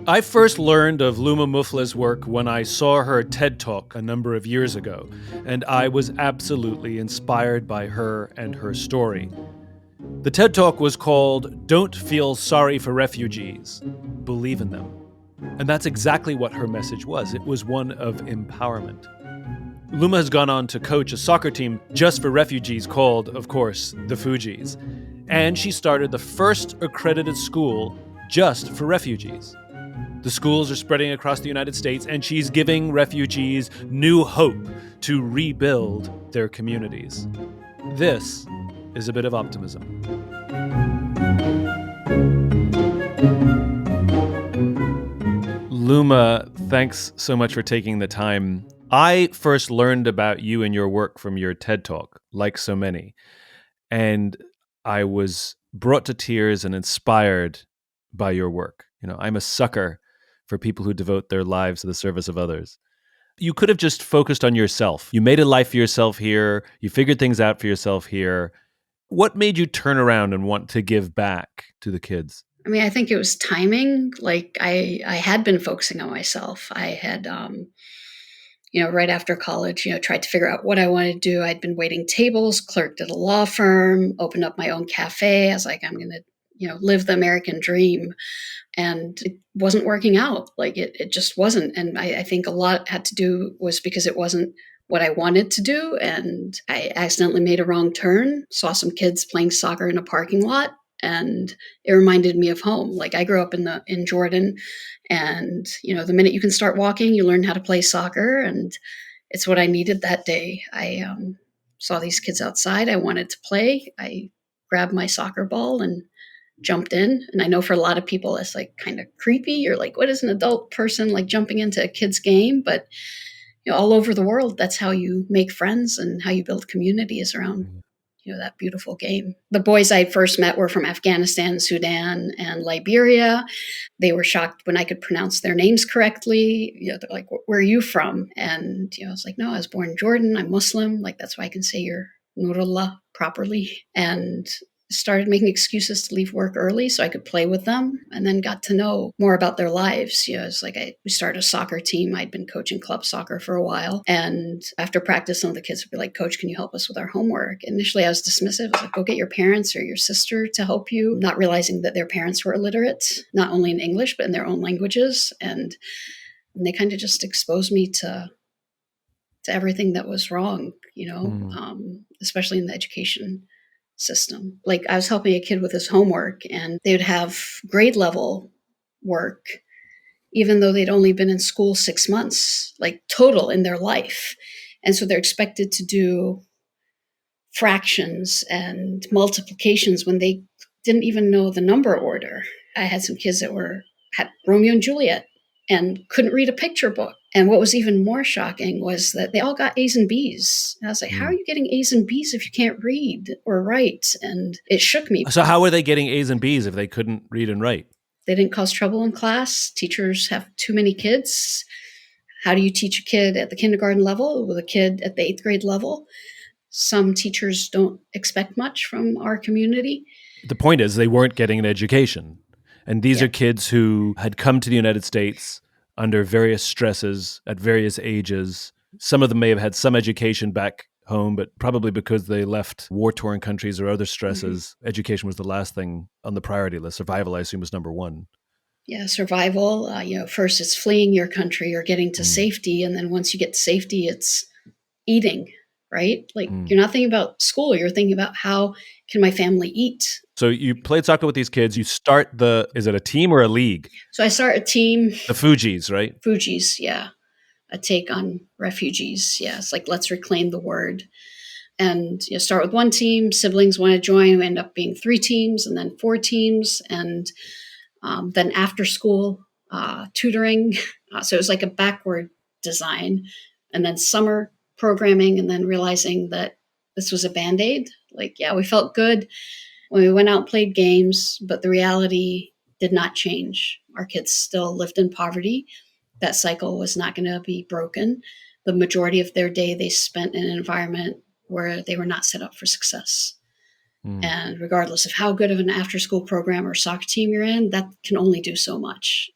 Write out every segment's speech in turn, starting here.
I first learned of Luma Mufleh's work when I saw her TED Talk a number of years ago, and I was absolutely inspired by her and her story. The TED Talk was called Don't Feel Sorry for Refugees, Believe in Them. And that's exactly what her message was. It was one of empowerment. Luma has gone on to coach a soccer team just for refugees called, of course, the Fugees. And she started the first accredited school just for refugees. The schools are spreading across the United States, and she's giving refugees new hope to rebuild their communities. This is A Bit of Optimism. Luma, thanks so much for taking the time. I first learned about you and your work from your TED Talk, like so many, and I was brought to tears and inspired by your work. I'm a sucker for people who devote their lives to the service of others. You could have just focused on yourself. You made a life for yourself here. You figured things out for yourself here. What made you turn around and want to give back to the kids? I mean, I think it was timing. Like I had been focusing on myself. I had, right after college, tried to figure out what I wanted to do. I'd been waiting tables, clerked at a law firm, opened up my own cafe. I was like, I'm going to, live the American dream. And it wasn't working out. Like it just wasn't. And I think a lot had to do was because it wasn't what I wanted to do. And I accidentally made a wrong turn, saw some kids playing soccer in a parking lot. And it reminded me of home. Like I grew up in Jordan, and the minute you can start walking, you learn how to play soccer, and it's what I needed that day. I saw these kids outside. I wanted to play. I grabbed my soccer ball and jumped in. And I know for a lot of people, it's like kind of creepy. You're like, what is an adult person like jumping into a kid's game? But all over the world, that's how you make friends and how you build communities around that beautiful game. The boys I first met were from Afghanistan, Sudan, and Liberia. They were shocked when I could pronounce their names correctly. They're like, where are you from? And I was like, no, I was born in Jordan. I'm Muslim. Like, that's why I can say your Nurullah properly. And started making excuses to leave work early so I could play with them, and then got to know more about their lives. It's like we started a soccer team. I'd been coaching club soccer for a while. And after practice, some of the kids would be like, Coach, can you help us with our homework? Initially, I was dismissive. I was like, go get your parents or your sister to help you, not realizing that their parents were illiterate, not only in English, but in their own languages. And they kind of just exposed me to everything that was wrong, especially in the education system. Like I was helping a kid with his homework, and they would have grade level work, even though they'd only been in school 6 months, like total in their life. And so they're expected to do fractions and multiplications when they didn't even know the number order. I had some kids that had Romeo and Juliet and couldn't read a picture book. And what was even more shocking was that they all got A's and B's. And I was like, how are you getting A's and B's if you can't read or write? And it shook me. So how were they getting A's and B's if they couldn't read and write? They didn't cause trouble in class. Teachers have too many kids. How do you teach a kid at the kindergarten level with a kid at the 8th grade level? Some teachers don't expect much from our community. The point is they weren't getting an education. And these are kids who had come to the United States under various stresses at various ages. Some of them may have had some education back home, but probably because they left war-torn countries or other stresses, education was the last thing on the priority list. Survival, I assume, was number one. Yeah, survival. First it's fleeing your country or getting to safety. And then once you get to safety, it's eating, right? Like you're not thinking about school. You're thinking about how can my family eat? So you played soccer with these kids. You start is it a team or a league? So I start a team. The Fugees, right? Fugees, yeah. A take on refugees. Yeah, it's like, let's reclaim the word. And start with one team. Siblings want to join. We end up being 3 teams and then 4 teams. And then after school tutoring. So it was like a backward design. And then summer programming, and then realizing that this was a Band-Aid. Like, yeah, we felt good when we went out and played games, but the reality did not change. Our kids still lived in poverty. That cycle was not going to be broken. The majority of their day they spent in an environment where they were not set up for success. And regardless of how good of an after-school program or soccer team you're in, that can only do so much.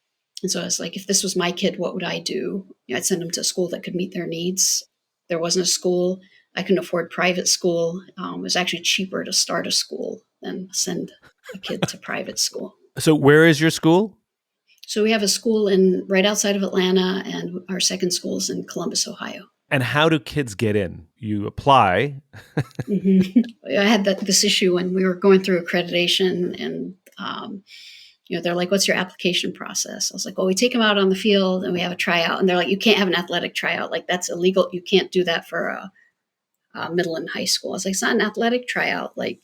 And so I was like, if this was my kid, what would I do? I'd send them to a school that could meet their needs. There wasn't a school. I couldn't afford private school. It was actually cheaper to start a school than send a kid to private school. So where is your school? So we have a school in right outside of Atlanta, and our second school is in Columbus, Ohio. And how do kids get in? You apply. I had this issue when we were going through accreditation, and they're like, "What's your application process?" I was like, "Well, we take them out on the field and we have a tryout." And they're like, "You can't have an athletic tryout. Like that's illegal. You can't do that for a middle and high school." I was like, "It's not an athletic tryout. Like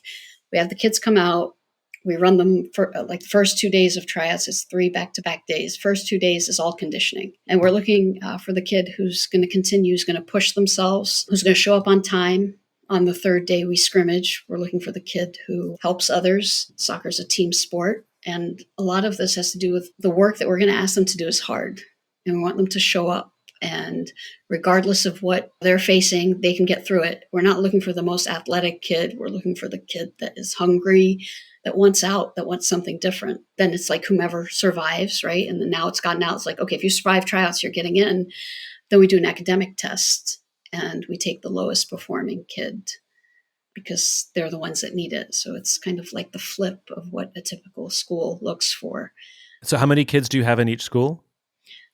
we have the kids come out. We run them for like the first 2 days of tryouts. It's 3 back-to-back days. First 2 days is all conditioning. And we're looking for the kid who's going to continue, who's going to push themselves, who's going to show up on time. On the third day we scrimmage, we're looking for the kid who helps others. Soccer's a team sport. And a lot of this has to do with the work that we're going to ask them to do is hard. And we want them to show up. And regardless of what they're facing, they can get through it. We're not looking for the most athletic kid. We're looking for the kid that is hungry, that wants out, that wants something different. Then it's like whomever survives, right? And then now it's gotten out. It's like, okay, if you survive tryouts, you're getting in. Then we do an academic test and we take the lowest performing kid because they're the ones that need it. So it's kind of like the flip of what a typical school looks for. So how many kids do you have in each school?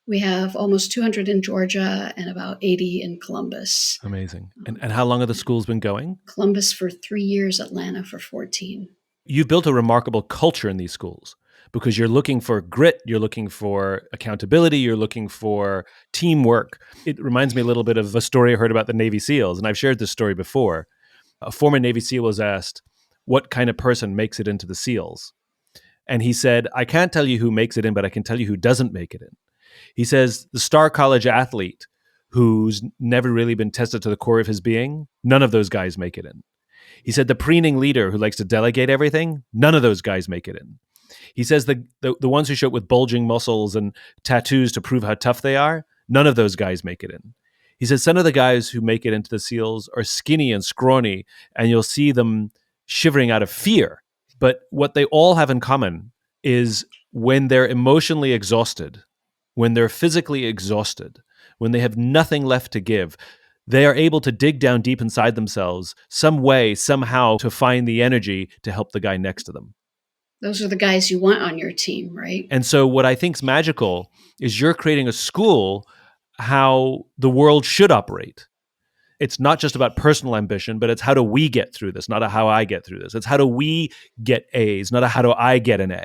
We have almost 200 in Georgia and about 80 in Columbus. Amazing. And how long have the schools been going? Columbus for 3 years, Atlanta for 14. You've built a remarkable culture in these schools because you're looking for grit, you're looking for accountability, you're looking for teamwork. It reminds me a little bit of a story I heard about the Navy SEALs, and I've shared this story before. A former Navy SEAL was asked, what kind of person makes it into the SEALs? And he said, I can't tell you who makes it in, but I can tell you who doesn't make it in. He says, the star college athlete who's never really been tested to the core of his being, none of those guys make it in. He said the preening leader who likes to delegate everything, none of those guys make it in. He says the ones who show up with bulging muscles and tattoos to prove how tough they are, none of those guys make it in. He says some of the guys who make it into the SEALs are skinny and scrawny, and you'll see them shivering out of fear. But what they all have in common is when they're emotionally exhausted, when they're physically exhausted, when they have nothing left to give, they are able to dig down deep inside themselves some way, somehow, to find the energy to help the guy next to them. Those are the guys you want on your team, right? And so what I think is magical is you're creating a school how the world should operate. It's not just about personal ambition, but it's how do we get through this, not a how I get through this. It's how do we get A's, not a how do I get an A.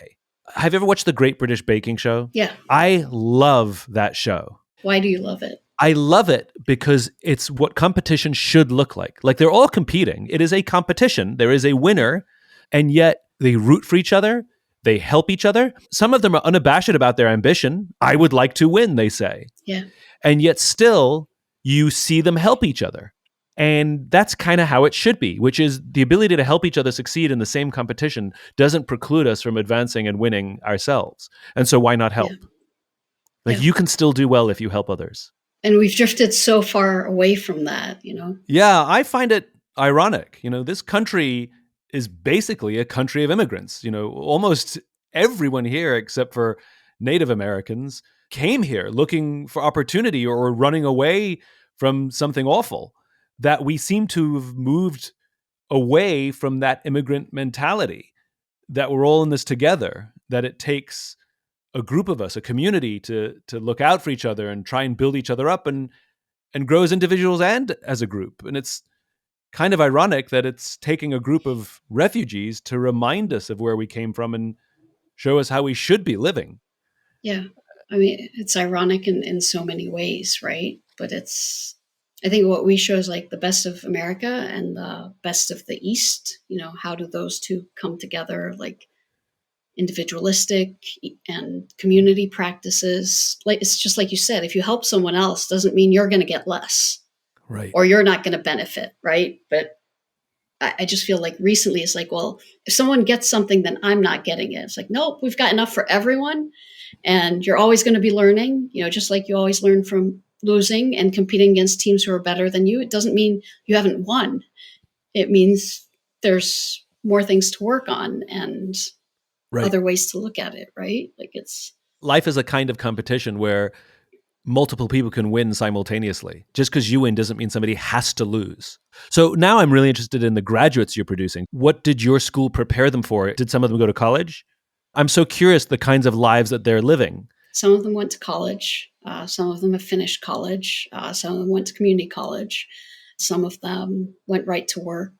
Have you ever watched The Great British Baking Show? Yeah. I love that show. Why do you love it? I love it because it's what competition should look like. Like they're all competing. It is a competition. There is a winner, and yet they root for each other. They help each other. Some of them are unabashed about their ambition. I would like to win, they say. Yeah. And yet still you see them help each other. And that's kind of how it should be, which is the ability to help each other succeed in the same competition doesn't preclude us from advancing and winning ourselves. And so why not help? Yeah. Like you can still do well if you help others. And we've drifted so far away from that, you know? Yeah, I find it ironic. You know, this country is basically a country of immigrants. You know, almost everyone here, except for Native Americans, came here looking for opportunity or running away from something awful. That we seem to have moved away from that immigrant mentality, that we're all in this together, that it takes a group of us, a community to look out for each other and try and build each other up and grow as individuals and as a group. And it's kind of ironic that it's taking a group of refugees to remind us of where we came from and show us how we should be living. Yeah. I mean, it's ironic in so many ways, right? But I think what we show is like the best of America and the best of the East. You know, how do those two come together? Like individualistic and community practices. Like it's just like you said, if you help someone else, doesn't mean you're going to get less, right? Or you're not going to benefit, right? But I just feel like recently it's like, well, if someone gets something, then I'm not getting it. It's like, nope, we've got enough for everyone, and you're always going to be learning. You know, just like you always learn from losing and competing against teams who are better than you. It doesn't mean you haven't won. It means there's more things to work on and other ways to look at it, right? Like it's life is a kind of competition where multiple people can win simultaneously. Just because you win doesn't mean somebody has to lose. So now I'm really interested in the graduates you're producing. What did your school prepare them for? Did some of them go to college? I'm so curious the kinds of lives that they're living. Some of them went to college. Some of them have finished college. Some of them went to community college. Some of them went right to work.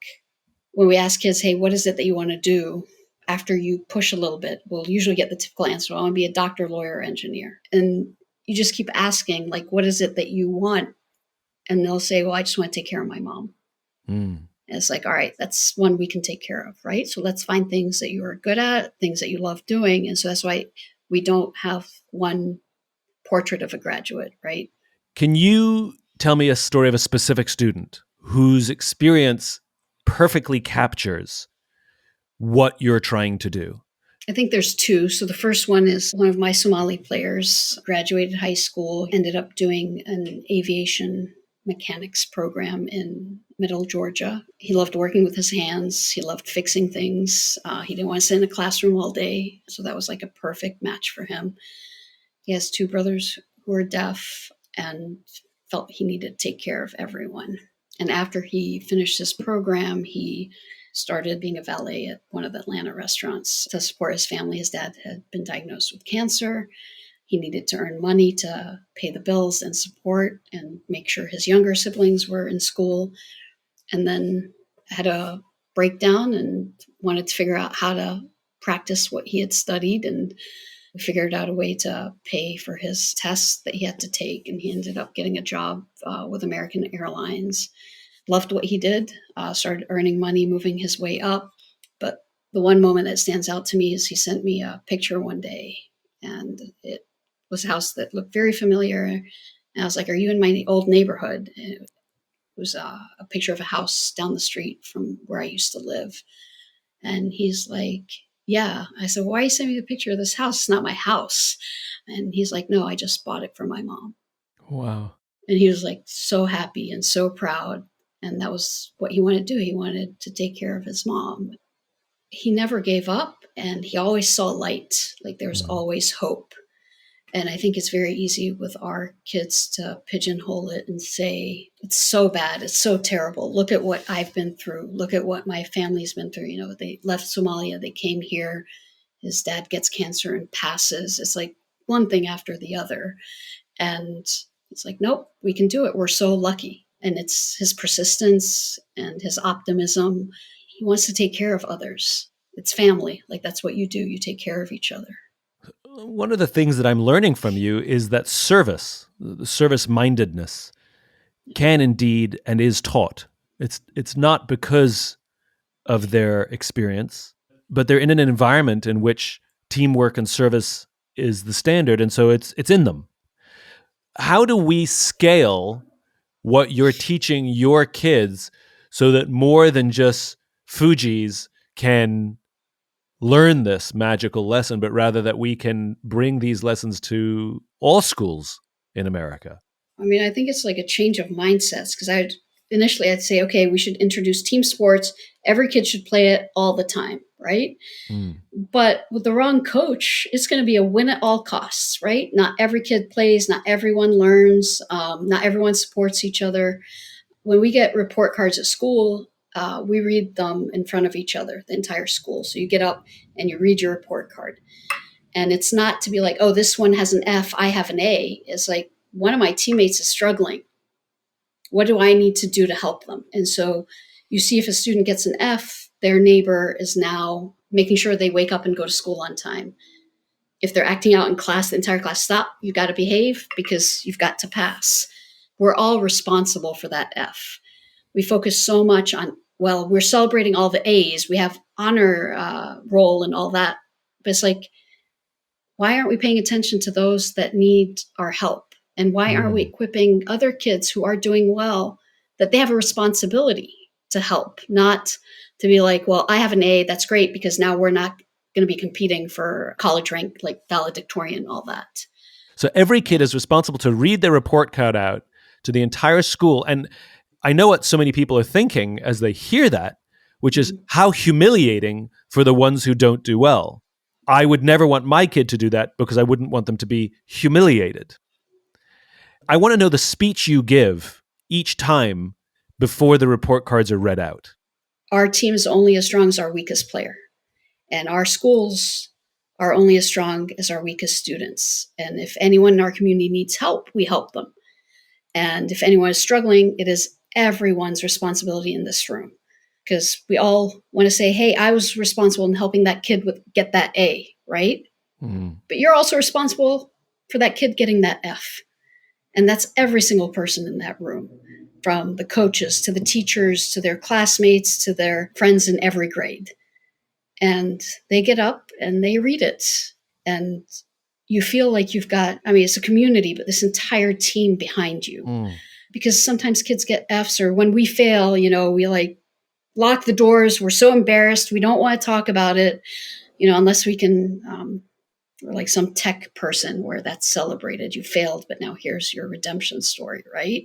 When we ask kids, hey, what is it that you want to do? After you push a little bit, we'll usually get the typical answer, I want to be a doctor, lawyer, engineer. And you just keep asking, like, what is it that you want? And they'll say, well, I just want to take care of my mom. And it's like, all right, that's one we can take care of, right? So let's find things that you are good at, things that you love doing. And so that's why we don't have one portrait of a graduate, right? Can you tell me a story of a specific student whose experience perfectly captures what you're trying to do? I think there's two. So the first one is one of my Somali players graduated high school, ended up doing an aviation mechanics program in Middle Georgia. He loved working with his hands. He loved fixing things. He didn't want to sit in a classroom all day. So that was like a perfect match for him. He has two brothers who are deaf and felt he needed to take care of everyone. And after he finished his program, he started being a valet at one of the Atlanta restaurants to support his family. His dad had been diagnosed with cancer. He needed to earn money to pay the bills and support and make sure his younger siblings were in school. And then had a breakdown and wanted to figure out how to practice what he had studied, and figured out a way to pay for his tests that he had to take. And he ended up getting a job with American Airlines. Loved what he did, started earning money, moving his way up. But the one moment that stands out to me is he sent me a picture one day, and it was a house that looked very familiar. And I was like, are you in my old neighborhood? And it was a picture of a house down the street from where I used to live. And he's like, yeah. I said, why are you sending me the picture of this house? It's not my house. And he's like, no, I just bought it for my mom. Wow. And he was like so happy and so proud. And that was what he wanted to do. He wanted to take care of his mom. He never gave up, and he always saw light. Like there was always hope. And I think it's very easy with our kids to pigeonhole it and say, it's so bad, it's so terrible. Look at what I've been through. Look at what my family's been through. You know, they left Somalia, they came here, his dad gets cancer and passes. It's like one thing after the other. And it's like, nope, we can do it. We're so lucky. And it's his persistence and his optimism. He wants to take care of others. It's family. Like that's what you do. You take care of each other. One of the things that I'm learning from you is that service-mindedness can indeed and is taught. It's not because of their experience, but they're in an environment in which teamwork and service is the standard, and so it's in them. How do we scale what you're teaching your kids so that more than just Fugees can learn this magical lesson, but rather that we can bring these lessons to all schools in America? I mean, I think it's like a change of mindsets, because I'd say, okay, we should introduce team sports. Every kid should play it all the time, right? But with the wrong coach, it's going to be a win at all costs, right? Not every kid plays, not everyone learns, not everyone supports each other. When we get report cards at school, we read them in front of each other, the entire school. So you get up and you read your report card. And it's not to be like, oh, this one has an F, I have an A. It's like, one of my teammates is struggling. What do I need to do to help them? And so you see if a student gets an F, their neighbor is now making sure they wake up and go to school on time. If they're acting out in class, the entire class, stop, you got to behave because you've got to pass. We're all responsible for that F. We focus so much on, well, we're celebrating all the A's. We have honor roll and all that. But it's like, why aren't we paying attention to those that need our help? And why aren't we equipping other kids who are doing well that they have a responsibility to help, not to be like, well, I have an A, that's great, because now we're not going to be competing for college rank, like valedictorian, all that. So every kid is responsible to read their report card out to the entire school. And I know what so many people are thinking as they hear that, which is how humiliating for the ones who don't do well. I would never want my kid to do that because I wouldn't want them to be humiliated. I want to know the speech you give each time before the report cards are read out. Our team is only as strong as our weakest player, and our schools are only as strong as our weakest students. And if anyone in our community needs help, we help them. And if anyone is struggling, it is everyone's responsibility in this room, because we all want to say, hey, I was responsible in helping that kid get that A, right? But you're also responsible for that kid getting that F. And that's every single person in that room, from the coaches to the teachers to their classmates to their friends in every grade. And they get up and they read it. And you feel like you've got, I mean, it's a community, but this entire team behind you. Because sometimes kids get Fs, or when we fail, we like lock the doors. We're so embarrassed. We don't want to talk about it, unless we can, or like some tech person where that's celebrated. You failed, but now here's your redemption story, right?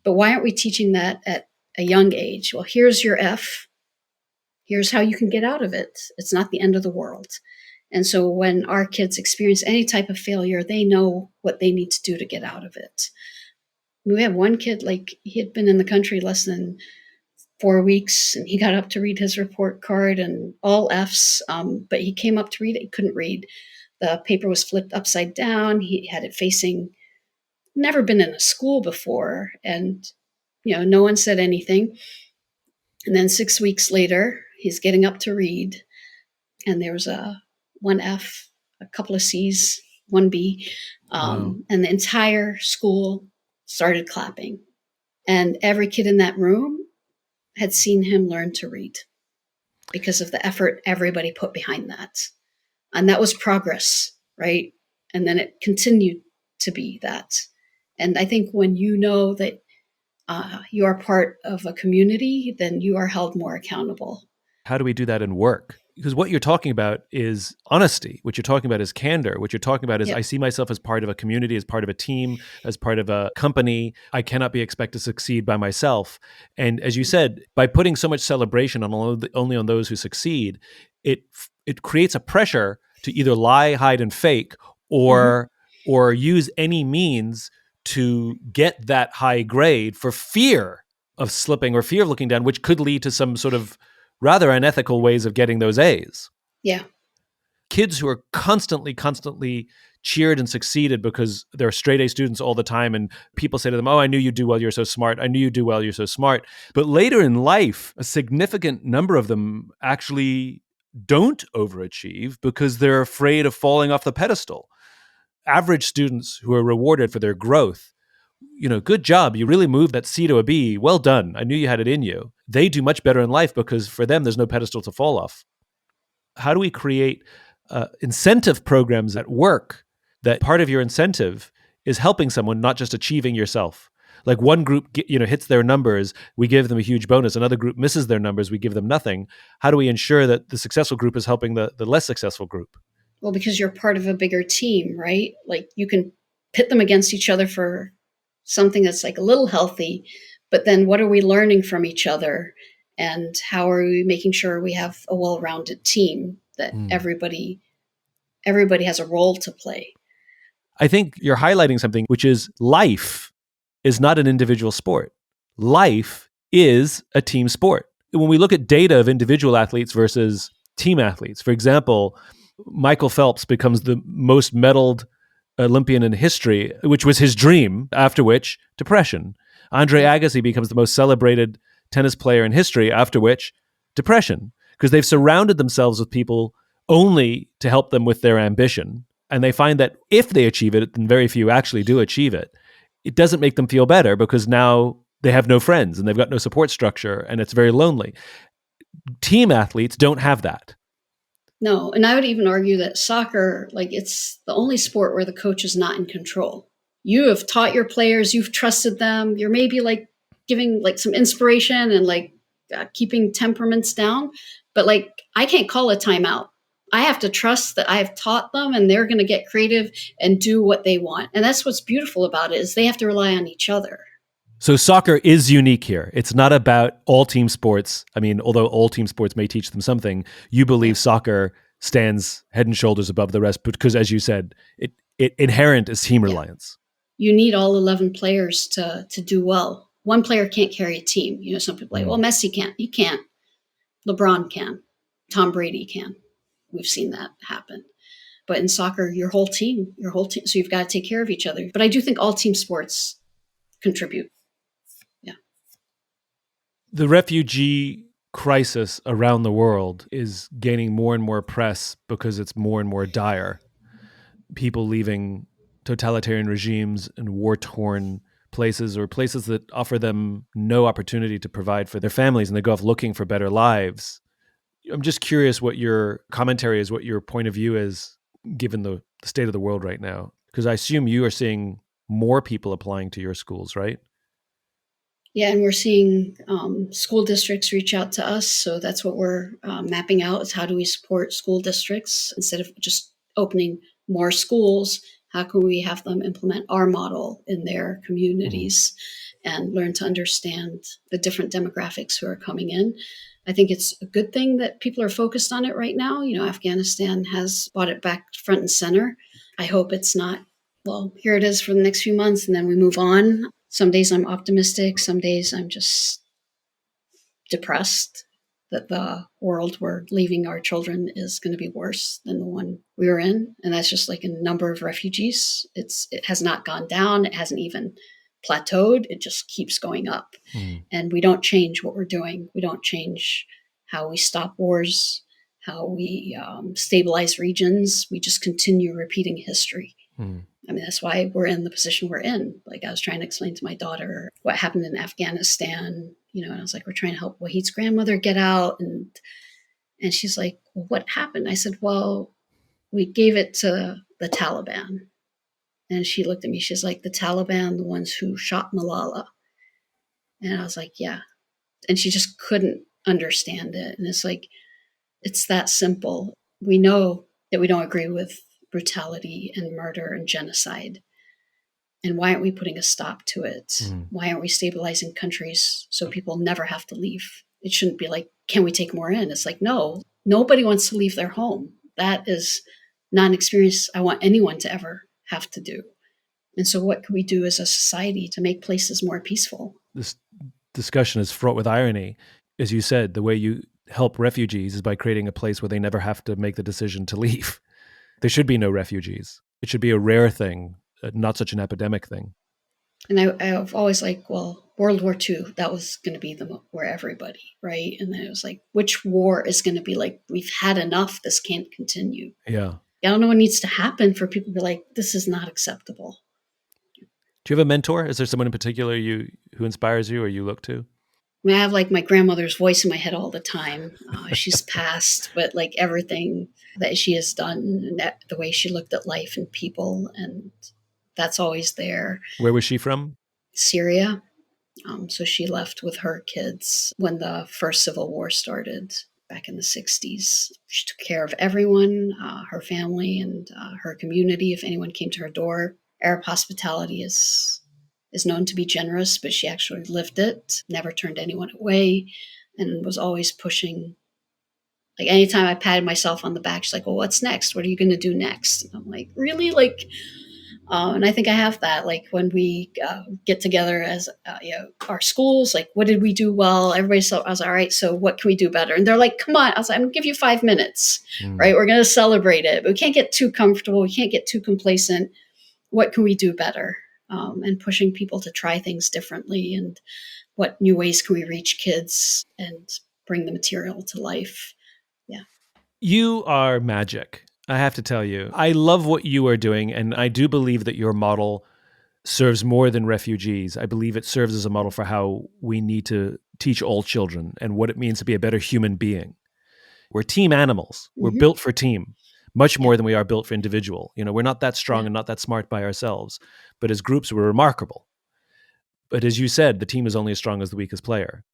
But why aren't we teaching that at a young age? Well, here's your F. Here's how you can get out of it. It's not the end of the world. And so when our kids experience any type of failure, they know what they need to do to get out of it. We have one kid, like, he had been in the country less than 4 weeks, and he got up to read his report card and all Fs, but he came up to read it. He couldn't read. The paper was flipped upside down. He had it facing, never been in a school before. And, no one said anything. And then 6 weeks later, he's getting up to read. And there was a 1F, a couple of Cs, 1B. And the entire school started clapping. And every kid in that room had seen him learn to read because of the effort everybody put behind that. And that was progress, right? And then it continued to be that. And I think when you know that you are part of a community, then you are held more accountable. How do we do that in work? Because what you're talking about is honesty. What you're talking about is candor. What you're talking about is I see myself as part of a community, as part of a team, as part of a company. I cannot be expected to succeed by myself. And as you said, by putting so much celebration on only on those who succeed, it creates a pressure to either lie, hide, and fake, or use any means to get that high grade for fear of slipping or fear of looking down, which could lead to some sort of rather unethical ways of getting those A's. Yeah. Kids who are constantly cheered and succeeded because they're straight A students all the time, and people say to them, oh, I knew you'd do well, you're so smart. I knew you'd do well, you're so smart. But later in life, a significant number of them actually don't overachieve because they're afraid of falling off the pedestal. Average students who are rewarded for their growth, good job. You really moved that C to a B. Well done. I knew you had it in you. They do much better in life because for them, there's no pedestal to fall off. How do we create incentive programs at work that part of your incentive is helping someone, not just achieving yourself? Like one group, hits their numbers, we give them a huge bonus. Another group misses their numbers, we give them nothing. How do we ensure that the successful group is helping the less successful group? Well, because you're part of a bigger team, right? Like you can pit them against each other for something that's like a little healthy, but then what are we learning from each other? And how are we making sure we have a well-rounded team that everybody has a role to play? I think you're highlighting something, which is life is not an individual sport. Life is a team sport. When we look at data of individual athletes versus team athletes, for example, Michael Phelps becomes the most medaled Olympian in history, which was his dream, after which, depression. Andre Agassi becomes the most celebrated tennis player in history, after which, depression, because they've surrounded themselves with people only to help them with their ambition. And they find that if they achieve it, and very few actually do achieve it, it doesn't make them feel better because now they have no friends and they've got no support structure and it's very lonely. Team athletes don't have that. No, and I would even argue that soccer, like it's the only sport where the coach is not in control. You have taught your players, you've trusted them, you're maybe like giving like some inspiration and like keeping temperaments down, but like I can't call a timeout. I have to trust that I have taught them and they're going to get creative and do what they want. And that's what's beautiful about it is they have to rely on each other. So soccer is unique here. It's not about all team sports. I mean, although all team sports may teach them something, you believe soccer stands head and shoulders above the rest because, as you said, it inherent is team Yeah. reliance. You need all 11 players to do well. One player can't carry a team. Some people are like, well, Messi can't. He can't. LeBron can. Tom Brady can. We've seen that happen. But in soccer, your whole team, so you've got to take care of each other. But I do think all team sports contribute. Yeah. The refugee crisis around the world is gaining more and more press because it's more and more dire. People leaving totalitarian regimes and war-torn places, or places that offer them no opportunity to provide for their families, and they go off looking for better lives. I'm just curious what your commentary is, what your point of view is, given the state of the world right now. Because I assume you are seeing more people applying to your schools, right? Yeah, and we're seeing school districts reach out to us. So that's what we're mapping out, is how do we support school districts instead of just opening more schools? How can we have them implement our model in their communities and learn to understand the different demographics who are coming in? I think it's a good thing that people are focused on it right now. Afghanistan has brought it back front and center. I hope it's not, well, here it is for the next few months and then we move on. Some days I'm optimistic. Some days I'm just depressed that the world we're leaving our children is going to be worse than the one we were in. And that's just like a number of refugees. It has not gone down. It hasn't even plateaued. It just keeps going up. And we don't change what we're doing. We don't change how we stop wars, how we stabilize regions. We just continue repeating history. I mean, that's why we're in the position we're in. Like, I was trying to explain to my daughter what happened in Afghanistan, and I was like, we're trying to help Wahid's grandmother get out. And she's like, well, what happened? I said, well, we gave it to the Taliban. And she looked at me, she's like, the Taliban, the ones who shot Malala. And I was like, yeah. And she just couldn't understand it. And it's like, it's that simple. We know that we don't agree with brutality and murder and genocide. And why aren't we putting a stop to it? Why aren't we stabilizing countries so people never have to leave? It shouldn't be like, can we take more in? It's like, no, nobody wants to leave their home. That is not an experience I want anyone to ever have to do. And so what can we do as a society to make places more peaceful? This discussion is fraught with irony. As you said, the way you help refugees is by creating a place where they never have to make the decision to leave. There should be no refugees. It should be a rare thing, not such an epidemic thing. And I've always like, well, World War II, that was going to be where everybody, right? And then it was like, which war is going to be like, we've had enough, this can't continue. Yeah. I don't know what needs to happen for people to be like, this is not acceptable. Do you have a mentor? Is there someone in particular who inspires you or you look to? I mean, I have like my grandmother's voice in my head all the time. She's passed, but like everything that she has done, and the way she looked at life and people, and that's always there. Where was she from? Syria. So she left with her kids when the first civil war started back in the 60s. She took care of everyone, her family and her community. If anyone came to her door, Arab hospitality is known to be generous, but she actually lived it, never turned anyone away, and was always pushing. Like, anytime I patted myself on the back, she's like, well, what's next? What are you going to do next? And I'm like, really? Like, and I think I have that. Like, when we get together as our schools, like, what did we do well? Everybody, I was like, all right, so what can we do better? And they're like, come on. I was like, I'm going to give you 5 minutes, right? We're going to celebrate it. But we can't get too comfortable. We can't get too complacent. What can we do better? And pushing people to try things differently, and what new ways can we reach kids and bring the material to life. Yeah. You are magic, I have to tell you. I love what you are doing, and I do believe that your model serves more than refugees. I believe it serves as a model for how we need to teach all children and what it means to be a better human being. We're team animals. We're built for team, much more than we are built for individual. We're not that strong and not that smart by ourselves, but as groups, we're remarkable. But as you said, the team is only as strong as the weakest player.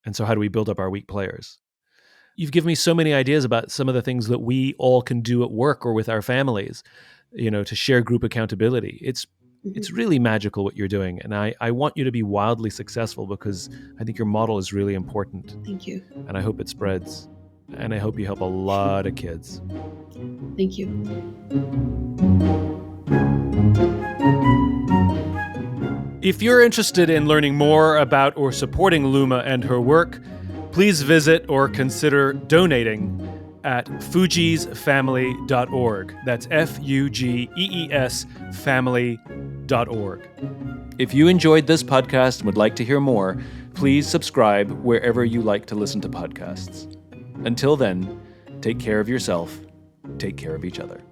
And so how do we build up our weak players? You've given me so many ideas about some of the things that we all can do at work or with our families, to share group accountability. It's really magical what you're doing. And I want you to be wildly successful because I think your model is really important. Thank you. And I hope it spreads. and I hope you help a lot of kids. Thank you. If you're interested in learning more about or supporting Luma and her work, please visit or consider donating at fugeesfamily.org. That's FUGEES family.org. If you enjoyed this podcast and would like to hear more, please subscribe wherever you like to listen to podcasts. Until then, take care of yourself, take care of each other.